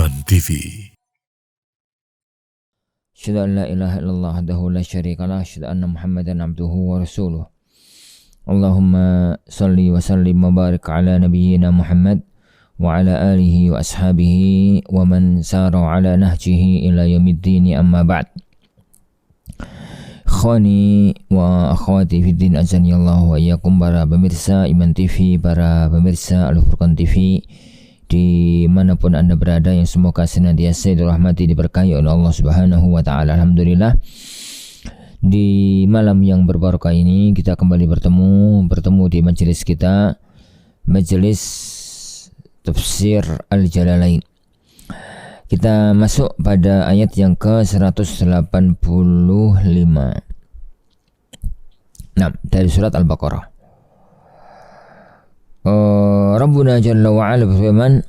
Iman TV. Asyhadu an la ilaha illallah wahdahu la syarika lah, asyhadu anna Muhammadan abduhu wa rasuluh. Allahumma salli wa sallim wa barik ala nabiyyina Muhammad wa ala alihi wa ashabihi wa man sara ala nahjihi ila yaumiddin, amma ba'd. Ikhwani wa akhwati fiddin, azani Allah wa iyyakum, para pemirsa Iman TV, para pemirsa Al-Furqan TV dimanapun anda berada, yang semoga senantiasa dirahmati, diberkahi oleh Allah Subhanahu wa Ta'ala. Alhamdulillah, di malam yang berbarokah ini kita kembali bertemu di majelis kita, majelis tafsir Al-Jalalain. Kita masuk pada ayat yang ke-185. Nah, dari surat Al-Baqarah. Rabbuna Jalla wa'ala berfirman,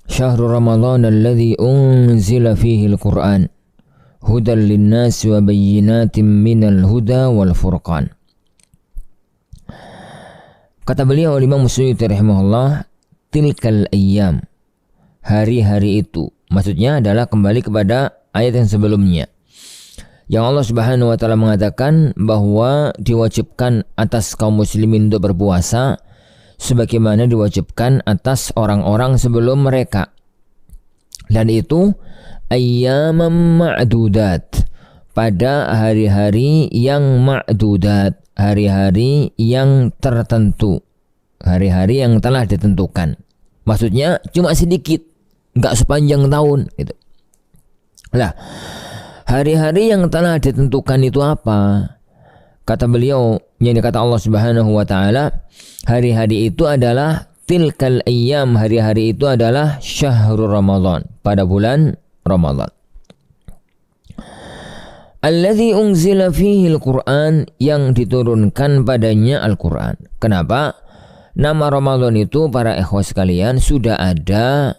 Syahrul Ramadhan alladhi unzila fihi al-Quran hudan linnas wa bayyinatin minal huda wal furqan. Kata beliau Imam Suyuti rahimahullah, tilkal ayyam, hari-hari itu, maksudnya adalah kembali kepada ayat yang sebelumnya, yang Allah Subhanahu wa Ta'ala mengatakan bahwa diwajibkan atas kaum muslimin untuk berpuasa sebagaimana diwajibkan atas orang-orang sebelum mereka, dan itu ayyamam ma'dudat, pada hari-hari yang ma'dudat, hari-hari yang tertentu, hari-hari yang telah ditentukan. Maksudnya cuma sedikit, enggak sepanjang tahun gitu. Lah, hari-hari yang telah ditentukan itu apa? Kata beliau, yang kata Allah Subhanahu wa Ta'ala, hari-hari itu adalah tilkal ayyam, hari-hari itu adalah syahrul Ramadan, pada bulan Ramadan. Alladzi unzila fihi al-Quran, yang diturunkan padanya Al-Quran. Kenapa? Nama Ramadan itu, para ikhwah sekalian, sudah ada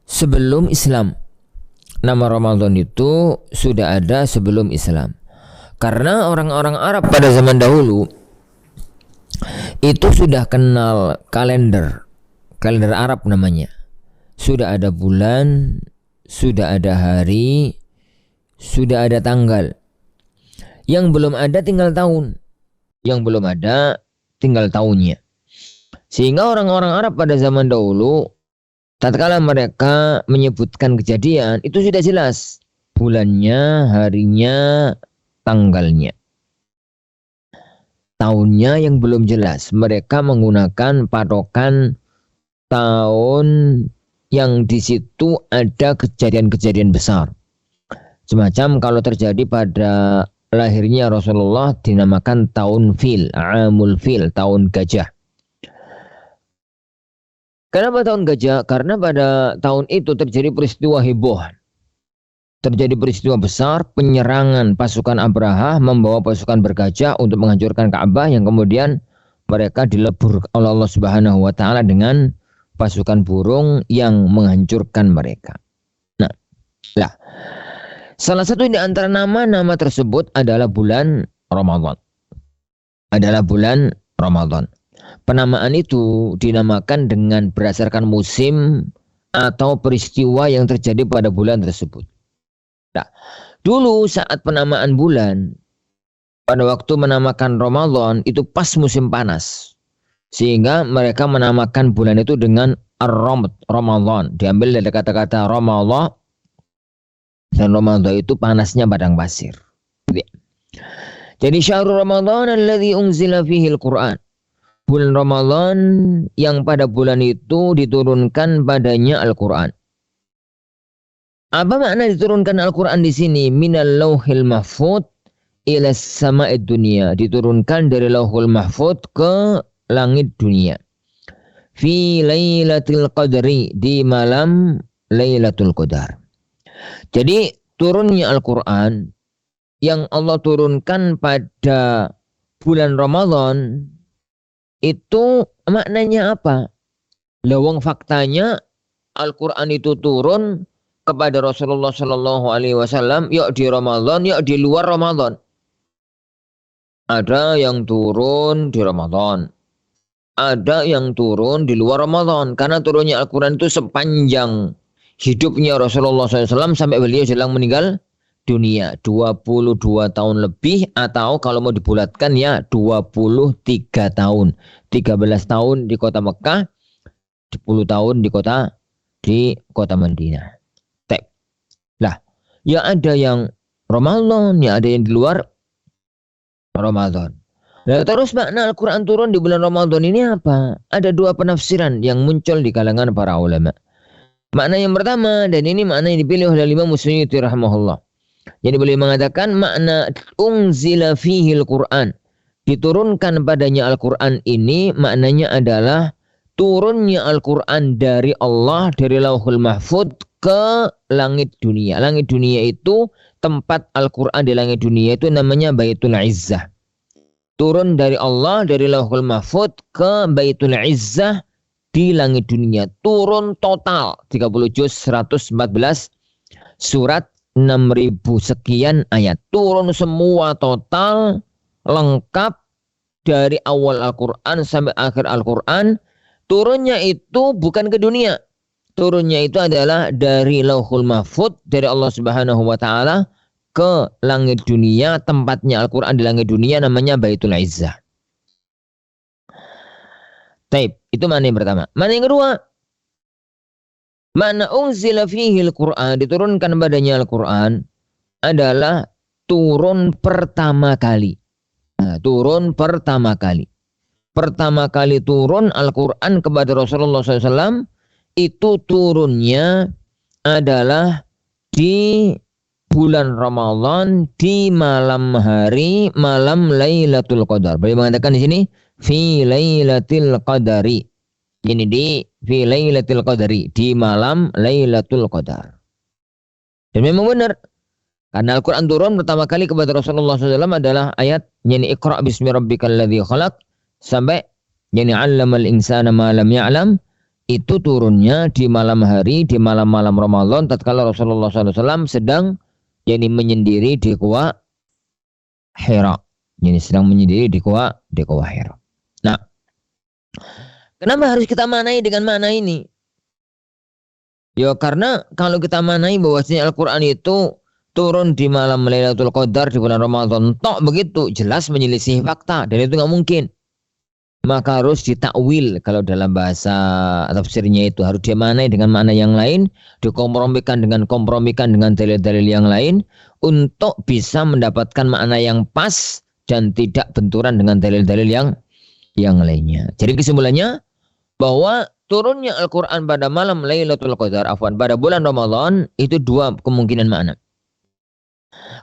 sebelum Islam. Nama Ramadan itu sudah ada sebelum Islam. Karena orang-orang Arab pada zaman dahulu itu sudah kenal kalender Arab namanya. Sudah ada bulan, sudah ada hari, sudah ada tanggal. Yang belum ada tinggal tahun. Yang belum ada tinggal tahunnya. Sehingga orang-orang Arab pada zaman dahulu, tatkala mereka menyebutkan kejadian, itu sudah jelas bulannya, harinya, tanggalnya. Tahunnya yang belum jelas, mereka menggunakan patokan tahun yang di situ ada kejadian-kejadian besar. Semacam kalau terjadi pada lahirnya Rasulullah dinamakan tahun fil, amul fil, tahun gajah. Kenapa tahun gajah? Karena pada tahun itu terjadi peristiwa heboh. Terjadi peristiwa besar, penyerangan pasukan Abraha membawa pasukan bergajah untuk menghancurkan Ka'bah, yang kemudian mereka dilebur oleh Allah Subhanahu wa Ta'ala dengan pasukan burung yang menghancurkan mereka. Nah, salah satu di antara nama-nama tersebut adalah bulan Ramadan. Penamaan itu dinamakan dengan berdasarkan musim atau peristiwa yang terjadi pada bulan tersebut. Nah, dulu saat penamaan bulan, pada waktu menamakan Ramadan itu pas musim panas, sehingga mereka menamakan bulan itu dengan Ramadan. Diambil dari kata-kata Ramadan, dan Ramadan itu panasnya padang pasir. Jadi syahrul Ramadan alladzi unzila fihi al-Quran, bulan Ramadan yang pada bulan itu diturunkan padanya Al-Quran. Apa makna diturunkan Al-Quran di sini? Minal lauhil mahfud ila sama'id dunia, diturunkan dari lauhul mahfud ke langit dunia. Fi lailatul qadri, di malam Lailatul Qadar. Jadi turunnya Al-Quran yang Allah turunkan pada bulan Ramadan itu maknanya apa? Lawang faktanya Al-Quran itu turun kepada Rasulullah Shallallahu Alaihi Wasallam, yuk di Ramadan, yuk di luar Ramadan. Ada yang turun di Ramadan, ada yang turun di luar Ramadan. Karena turunnya Al-Quran itu sepanjang hidupnya Rasulullah SAW sampai beliau jelang meninggal dunia. 22 tahun lebih, atau kalau mau dibulatkan ya 23 tahun. 13 tahun di kota Mekah, 10 tahun di kota Madinah. Lah, ya ada yang Ramadan, ya ada yang di luar Ramadan. Nah, terus makna Al-Quran turun di bulan Ramadan ini apa? Ada dua penafsiran yang muncul di kalangan para ulama. Makna yang pertama, dan ini makna yang dipilih oleh Imam Suyuti rahimahullah. Jadi beliau mengatakan makna unzila fihil Quran. Diturunkan padanya Al-Quran ini maknanya adalah turunnya Al-Quran dari Allah, dari Lauhul Mahfud ke langit dunia. Langit dunia itu, tempat Al-Quran di langit dunia itu namanya Baitul Izzah. Turun dari Allah, dari Lauhul Mahfud ke Baitul Izzah di langit dunia. Turun total 30 juz 114 surat 6.000 sekian ayat. Turun semua total lengkap dari awal Al-Quran sampai akhir Al-Quran. Turunnya itu bukan ke dunia. Turunnya itu adalah dari Lauhul Mahfud, dari Allah Subhanahu wa Ta'ala ke langit dunia. Tempatnya Al-Quran di langit dunia namanya Baitul Izzah. Taib, itu mana yang pertama. Mana yang kedua? Mana unzila fihil Quran, diturunkan padanya Al-Quran, adalah turun pertama kali. Nah, turun pertama kali. Pertama kali turun Al-Quran kepada Rasulullah SAW, itu turunnya adalah di bulan Ramadan, di malam hari, malam Lailatul Qadar. Beliau mengatakan di sini, fi Lailatul Qadari. Ini di fi Lailatul Qadari, di malam Lailatul Qadar. Dan memang benar, karena Al-Quran turun pertama kali kepada Rasulullah SAW adalah ayat yani Iqra' bismi rabbikal ladzi khalaq sampai yani 'allamal insana ma lam ya'lam. Itu turunnya di malam hari, di malam-malam Ramadan, tatkala Rasulullah SAW sedang yani menyendiri di Gua Hira. Yani sedang menyendiri di Gua Hira. Nah, kenapa harus kita manai dengan makna ini? Ya karena kalau kita manai bahwasanya Al-Quran itu turun di malam Lailatul Qadar di bulan Ramadan, tok begitu, jelas menyelisih fakta, dan itu nggak mungkin. Maka harus ditakwil, kalau dalam bahasa tafsirnya itu harus dimanai dengan makna yang lain, dikompromikan dengan dalil-dalil yang lain untuk bisa mendapatkan makna yang pas dan tidak benturan dengan dalil-dalil yang lainnya. Jadi kesimpulannya bahwa turunnya Al-Quran pada malam Lailatul Qadar, pada bulan Ramadan, itu dua kemungkinan makna.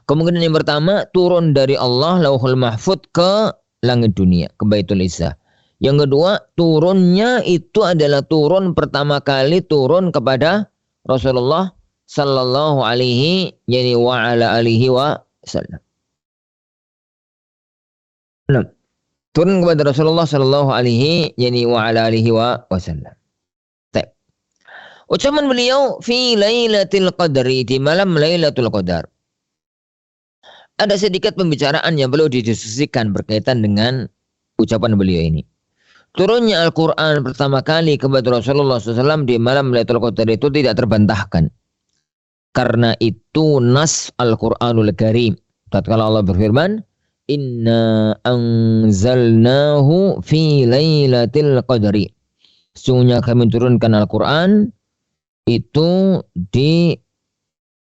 Kemungkinan yang pertama, turun dari Allah Lauhul Mahfud ke langit dunia, ke Baitul Izzah. Yang kedua, turunnya itu adalah turun pertama kali turun kepada Rasulullah sallallahu alaihi yani wa ala alihi wa sallam. Nah, turun kepada Rasulullah sallallahu alaihi yani wa ala alihi wa sallam. Ucapan beliau fi Lailatul Qadri, di malam Lailatul Qadar. Ada sedikit pembicaraan yang perlu didiskusikan berkaitan dengan ucapan beliau ini. Turunnya Al-Quran pertama kali kepada Rasulullah SAW di malam Lailatul Qadar itu tidak terbantahkan. Karena itu nas Al-Quranul Karim. Tatkala Allah berfirman, Inna anzalnahu fi Lailatul Qadri. Sesungguhnya kami turunkan Al-Quran itu di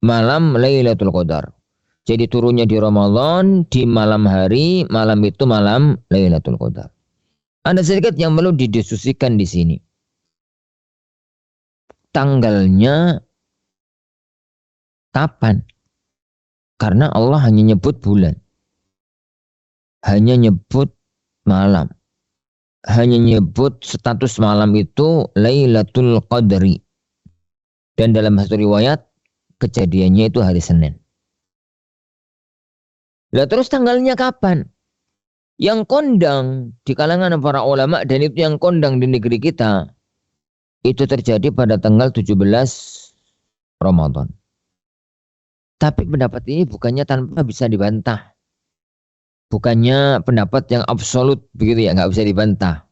malam Lailatul Qadar. Jadi turunnya di Ramadan, di malam hari, malam itu malam Lailatul Qadar. Ada sedikit yang perlu didiskusikan di sini. Tanggalnya kapan? Karena Allah hanya nyebut bulan. Hanya nyebut malam. Hanya nyebut status malam itu Lailatul Qadri. Dan dalam satu riwayat, kejadiannya itu hari Senin. Lah terus tanggalnya kapan? Yang kondang di kalangan para ulama, dan itu yang kondang di negeri kita, itu terjadi pada tanggal 17 Ramadan. Tapi pendapat ini bukannya tanpa bisa dibantah. Bukannya pendapat yang absolut begitu ya, nggak bisa dibantah.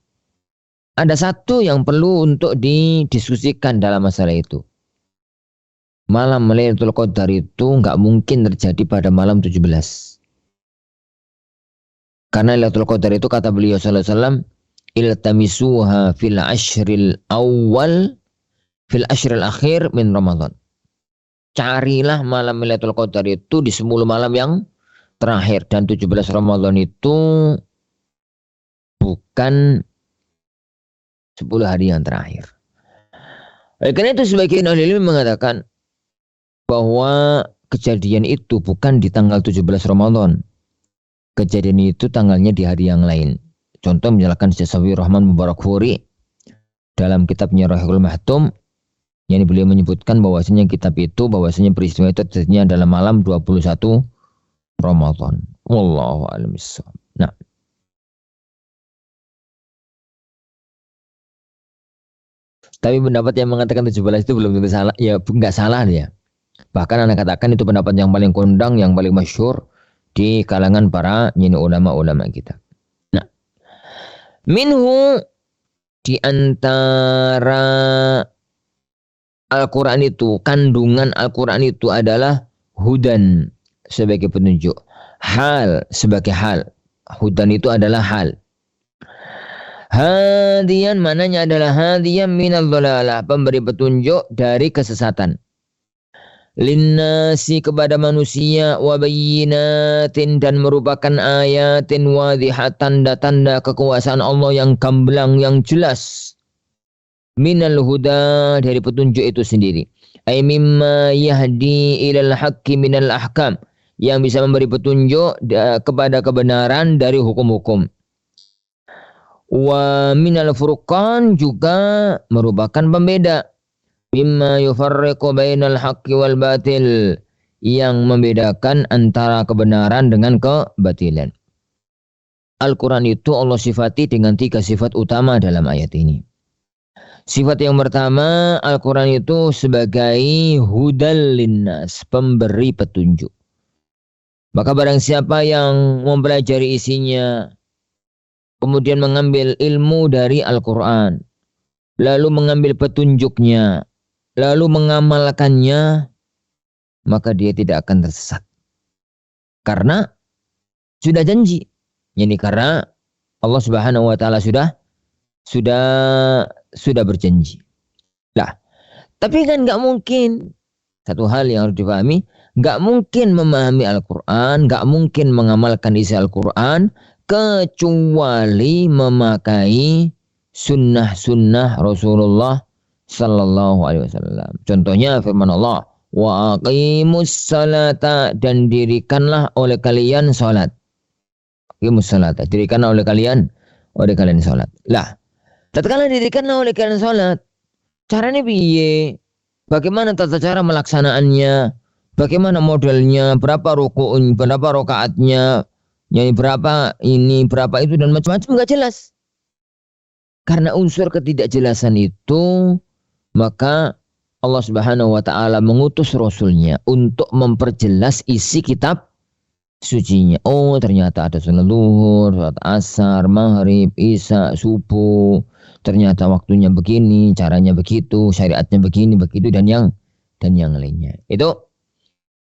ada satu yang perlu untuk didiskusikan dalam masalah itu. Malam Lailatul Qadar itu nggak mungkin terjadi pada malam 17. Karena Lailatul Qadar itu kata beliau sallallahu alaihi wasallam, iltamisuha fil ashril awal fil ashril akhir min Ramadan. Carilah malam Lailatul Qadar itu di 10 malam yang terakhir, dan 17 Ramadan itu bukan 10 hari yang terakhir. Oleh karena itu sebagian ahli ilmu mengatakan bahwa kejadian itu bukan di tanggal 17 Ramadan. Kejadian itu tanggalnya di hari yang lain. Contoh misalkan Syekh Safiur Rahman Mubarakfuri dalam kitabnya Rahul Mahtum, yang beliau menyebutkan bahwasanya kitab itu, bahwasanya peristiwa itu terjadinya dalam malam 21 Ramadan. Wallahu a'lam bishawab. Nah, tapi pendapat yang mengatakan 17 itu belum tentu salah, ya enggak salah dia. Bahkan anak katakan itu pendapat yang paling kondang, yang paling masyhur di kalangan para ulama-ulama kita. Nah, minhu di antara Al-Quran itu, kandungan Al-Quran itu adalah hudan sebagai petunjuk, hal sebagai hal. Hudan itu adalah hal. Hadiyan mananya adalah hadiyan minal dhalalah, pemberi petunjuk dari kesesatan. Linnasi kepada manusia, wabayyinatin dan merupakan ayatin wadhihat, tanda-tanda kekuasaan Allah yang gamblang, yang jelas. Minal huda dari petunjuk itu sendiri. Ay mimma yahdi ilal haqqi minal ahkam, yang bisa memberi petunjuk kepada kebenaran dari hukum-hukum. Wa minal furqan juga merupakan pembeda. Mimma yufarriqu bainal haqqi wal batil, yang membedakan antara kebenaran dengan kebatilan. Al-Quran itu Allah sifati dengan 3 sifat utama dalam ayat ini. Sifat yang pertama, Al-Quran itu sebagai hudal linnas, pemberi petunjuk. Maka barang siapa yang mempelajari isinya, kemudian mengambil ilmu dari Al-Quran, lalu mengambil petunjuknya, lalu mengamalkannya, maka dia tidak akan tersesat. Karena sudah janji. Yani karena Allah Subhanahu wa taala sudah berjanji. Lah, tapi kan nggak mungkin, satu hal yang harus dipahami, nggak mungkin memahami Al-Quran, nggak mungkin mengamalkan isi Al-Quran kecuali memakai sunnah-sunnah Rasulullah Sallallahu Alaihi Wasallam. Contohnya firman Allah, wa aqimus salata, dan dirikanlah oleh kalian salat. Aqimus salata, dirikanlah oleh kalian salat. Lah, tatkala dirikanlah oleh kalian salat, caranya piye? Bagaimana tata cara melaksanaannya? Bagaimana modelnya? Berapa ruku'un, berapa rakaatnya? Yani berapa ini, berapa itu, dan macam-macam nggak jelas. Karena unsur ketidakjelasan itu, maka Allah Subhanahu wa taala mengutus rasulnya untuk memperjelas isi kitab sucinya. Oh, ternyata ada salat zuhur, salat asar, maghrib, isya, subuh. Ternyata waktunya begini, caranya begitu, syariatnya begini, begitu, dan yang lainnya. Itu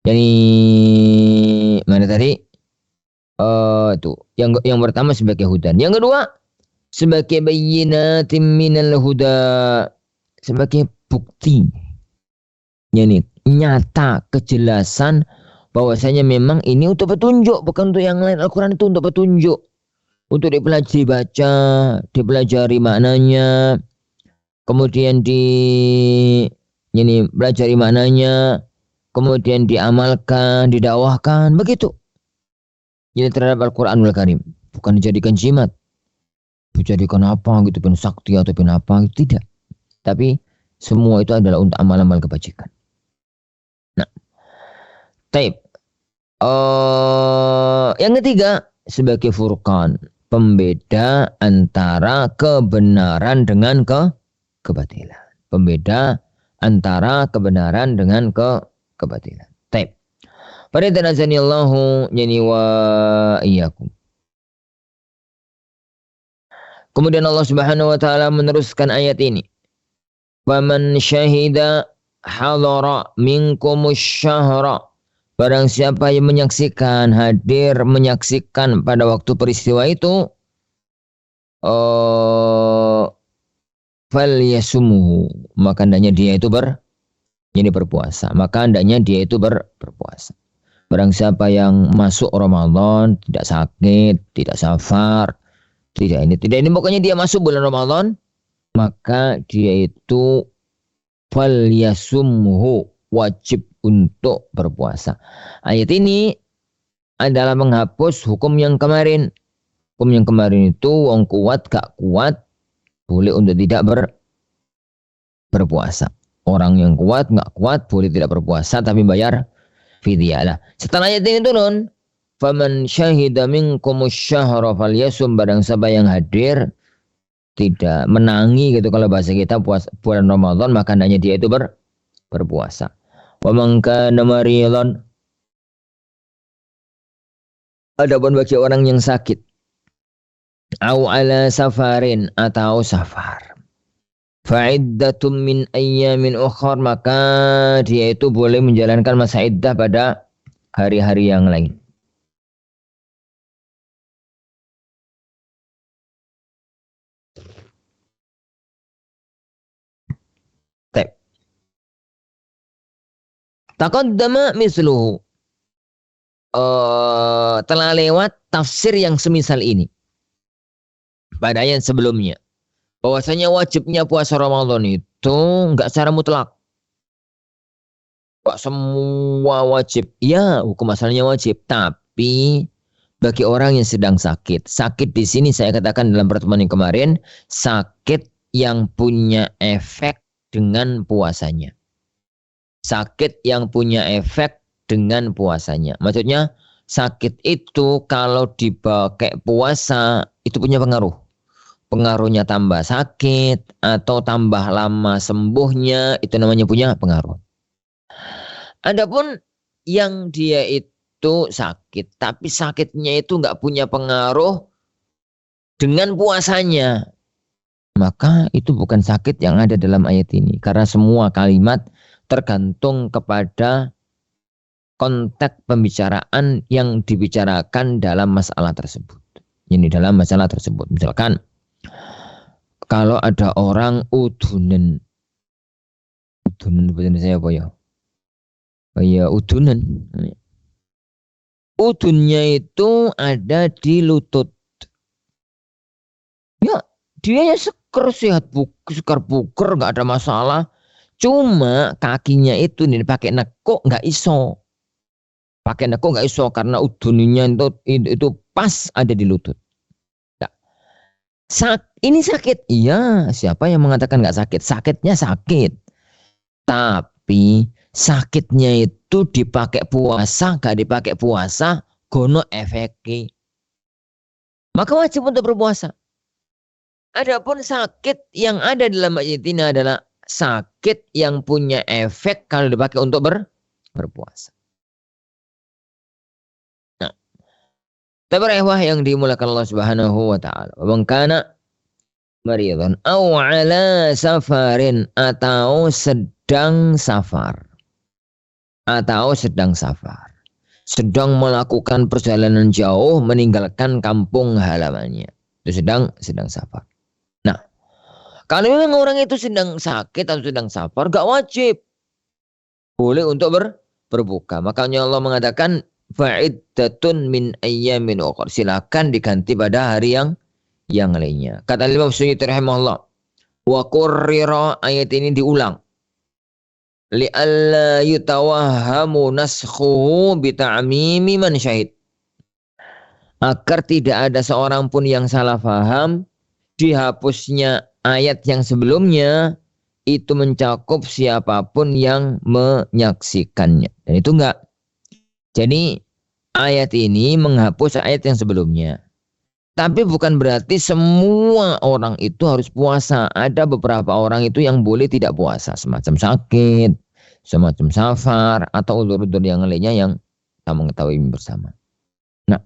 jadi mana tadi? Itu yang pertama sebagai hudan. Yang kedua sebagai bayyinatin minal huda, sebagai bukti, yani nyata, kejelasan bahwasanya memang ini untuk petunjuk, bukan untuk yang lain. Al-Quran itu untuk petunjuk, untuk dipelajari, baca, dipelajari maknanya, kemudian pelajari maknanya, kemudian diamalkan, didakwahkan, begitu. Ini terhadap Al-Quranul Karim, bukan dijadikan jimat, dijadikan apa gitu, pun sakti atau pun apa, tidak. Tapi semua itu adalah untuk amal-amal kebajikan. Nah, taib. Yang ketiga sebagai furqan, pembeda antara kebenaran dengan kebatilan. Pembeda antara kebenaran dengan kebatilan. Taib. Faridanazanillahu yani wa iyyakum. Kemudian Allah Subhanahu wa taala meneruskan ayat ini. Faman syahida hadara minkumus syahra. Barang siapa yang menyaksikan, hadir menyaksikan pada waktu peristiwa itu, falyasumuhu, maka hendaknya dia itu berpuasa. Maka hendaknya dia itu berpuasa. Barang siapa yang masuk Ramadan tidak sakit, tidak safar, tidak ini, pokoknya dia masuk bulan Ramadan, maka dia itu falyasumhu, wajib untuk berpuasa. Ayat ini adalah menghapus hukum yang kemarin. Hukum yang kemarin itu wong kuat gak kuat boleh untuk tidak berpuasa. Orang yang kuat gak kuat boleh tidak berpuasa tapi bayar fidyah. Lah, setelah ayat ini turun, faman syahida minkumus syahra falyasum, barang siapa yang hadir tidak menangi gitu kalau bahasa kita puasa bulan Ramadan, maka hendaknya dia itu berpuasa. Wa man kana maridan, adapun bagi orang yang sakit, au ala safarin, atau safar, fa'iddatum min ayyamin ukhar, maka dia itu boleh menjalankan masa iddah pada hari-hari yang lain. Taqaddama misluhu, telah lewat tafsir yang semisal ini pada ayat sebelumnya, bahwasanya wajibnya puasa Ramadan itu enggak secara mutlak. Enggak semua wajib. Ya, hukum asalnya wajib, tapi bagi orang yang sedang sakit. Sakit di sini saya katakan dalam pertemuan yang kemarin, sakit yang punya efek dengan puasanya. Sakit yang punya efek dengan puasanya. Maksudnya sakit itu kalau dipakai puasa itu punya pengaruh. Pengaruhnya tambah sakit atau tambah lama sembuhnya, itu namanya punya pengaruh. Adapun yang dia itu sakit, tapi sakitnya itu nggak punya pengaruh dengan puasanya, maka itu bukan sakit yang ada dalam ayat ini. Karena semua kalimat tergantung kepada konteks pembicaraan yang dibicarakan dalam masalah tersebut. Ini dalam masalah tersebut. Misalkan, kalau ada orang udunan bahasa saya apa ya? Ya udunan. Udunnya itu ada di lutut. Ya, dia ya sehat segar buker, nggak ada masalah. Cuma kakinya itu dipakai nekuk nggak iso. Pakai nekuk nggak iso karena udunnya itu pas ada di lutut. Nah, ini sakit. Iya, siapa yang mengatakan nggak sakit? Sakitnya sakit. Tapi sakitnya itu dipakai puasa, nggak dipakai puasa, gono efeknya. Maka wajib untuk berpuasa. Adapun sakit yang ada dalam ayat ini adalah sakit yang punya efek kalau dipakai untuk berpuasa. Nah, tabarehwah yang dimulakan Allah Subhanahu wa taala. Man kana maridan aw ala safarin, atau sedang safar. Atau sedang safar. Sedang melakukan perjalanan jauh meninggalkan kampung halamannya. Itu sedang safar. Nah, kalau memang orang itu sedang sakit atau sedang safar, gak wajib. Boleh untuk berbuka. Makanya Allah mengatakan, fa'iddatun min ayyamin ukhar. Silakan diganti pada hari yang lainnya. Kata Imam Suyuti rahimahullah, wa qurrira, ayat ini diulang. Li'alla yutawahhamu naskhuhu bita'mimi man syahid. Agar tidak ada seorang pun yang salah faham, dihapusnya ayat yang sebelumnya itu mencakup siapapun yang menyaksikannya. Dan itu enggak. Jadi ayat ini menghapus ayat yang sebelumnya. Tapi bukan berarti semua orang itu harus puasa. Ada beberapa orang itu yang boleh tidak puasa. Semacam sakit, semacam safar, atau udzur-udzur yang lainnya yang kita mengetahui bersama. Nah,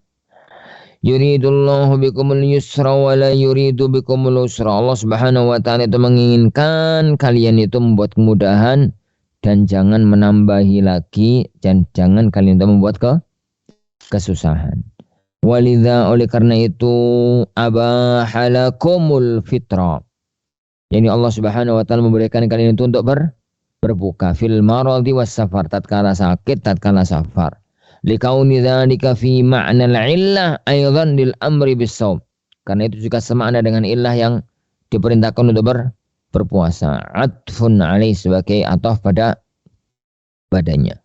Yuridullahu bikumul yusra wa la yuridu bikumul usra. Allah Subhanahu wa taala itu menginginkan kalian itu membuat kemudahan dan jangan menambahi lagi dan jangan kalian itu membuat kesusahan. Walidha, oleh karena itu abahalakumul fitra. Yani Allah Subhanahu wa taala memberikan kalian itu untuk berbuka fil maradi was safar, tatkala sakit, tatkala safar. Likauni dzalika fi ma'na al-illah aidan lil amri bis-shaum. Karena itu juga semakna dengan illah yang diperintahkan untuk berpuasa. Atfun alaih, sebagai ataf pada badannya.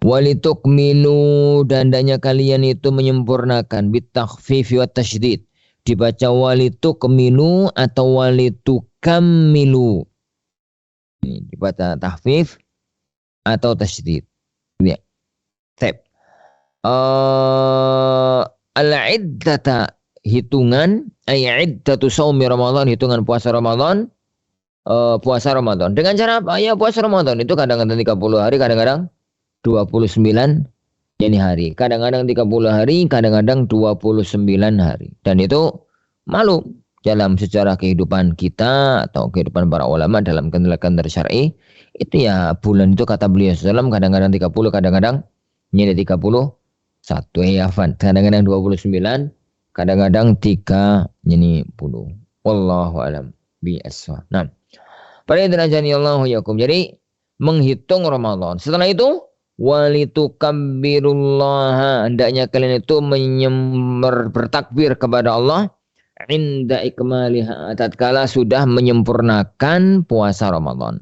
Walitukmilu, dan hendaknya kalian itu menyempurnakan bitakhfif wa tasydid. Dibaca walitukmilu atau walitukammilu. Ini dibaca tahfif atau tasydid. Ya. Tab. Al-iddata, hitungan, iddatu shaumi Ramadan, hitungan puasa Ramadan. Puasa Ramadan dengan cara apa? Ya, puasa Ramadan itu kadang-kadang 30 hari, kadang-kadang 29 yani hari, kadang-kadang 30 hari, kadang-kadang 29 hari. Dan itu malu dalam sejarah kehidupan kita atau kehidupan para ulama dalam kalender syar'i. Itu ya bulan itu kata beliau SAW kadang-kadang 30, kadang-kadang jadi 31 ya, kadang-kadang 29, kadang-kadang 30. Wallahu alam bi'aswa. Nah, pada derajani Allah yakum. Jadi menghitung Ramadan. Setelah itu walitukabbirullaha, hendaknya kalian itu bertakbir kepada Allah inda ikmaliha, tatkala sudah menyempurnakan puasa Ramadan.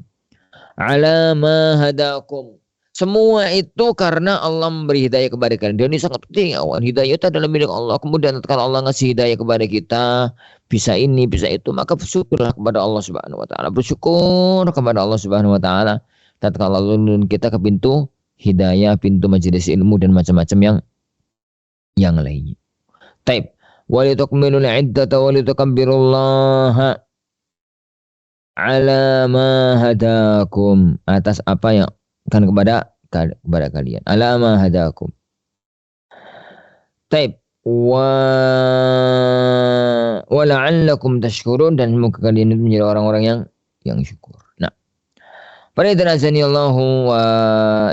Ala ma hadakum. Semua itu karena Allah memberi hidayah kepada kalian. Dan ini sangat penting. Hidayah itu adalah milik Allah. Kemudian kalau Allah ngasih hidayah kepada kita, bisa ini, bisa itu, maka bersyukurlah kepada Allah Subhanahu wa taala. Bersyukur kepada Allah Subhanahu wa taala tatkala Allah kita ke pintu hidayah, pintu majelis ilmu dan macam-macam yang lainnya. Taib. Walitukmilul iddata walitukabbirullaha ala ma hadakum, atas apa yang kan kepada kalian. Ala ma hadakum. Taib. Wa la'allakum tashkurun, dan semoga kalian itu menjadi orang-orang yang syukur. Nah, pada idzani Allahu wa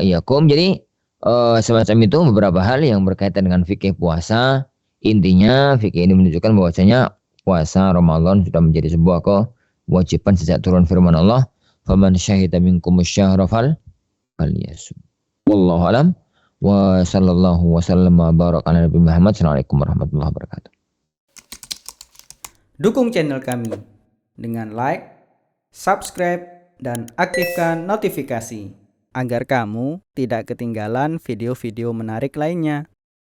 iyyakum. Jadi semacam itu beberapa hal yang berkaitan dengan fikih puasa. Intinya fikih ini menunjukkan bahwasanya puasa Ramadan sudah menjadi sebuah kewajiban sejak turun firman Allah, "Faman syahida minkum asy-syahra falyasum." Wallahu alam wa sallallahu wa sallama baraka ala nabi Muhammad. Assalamualaikum warahmatullahi wabarakatuh. Dukung channel kami dengan like, subscribe, dan aktifkan notifikasi agar kamu tidak ketinggalan video-video menarik lainnya.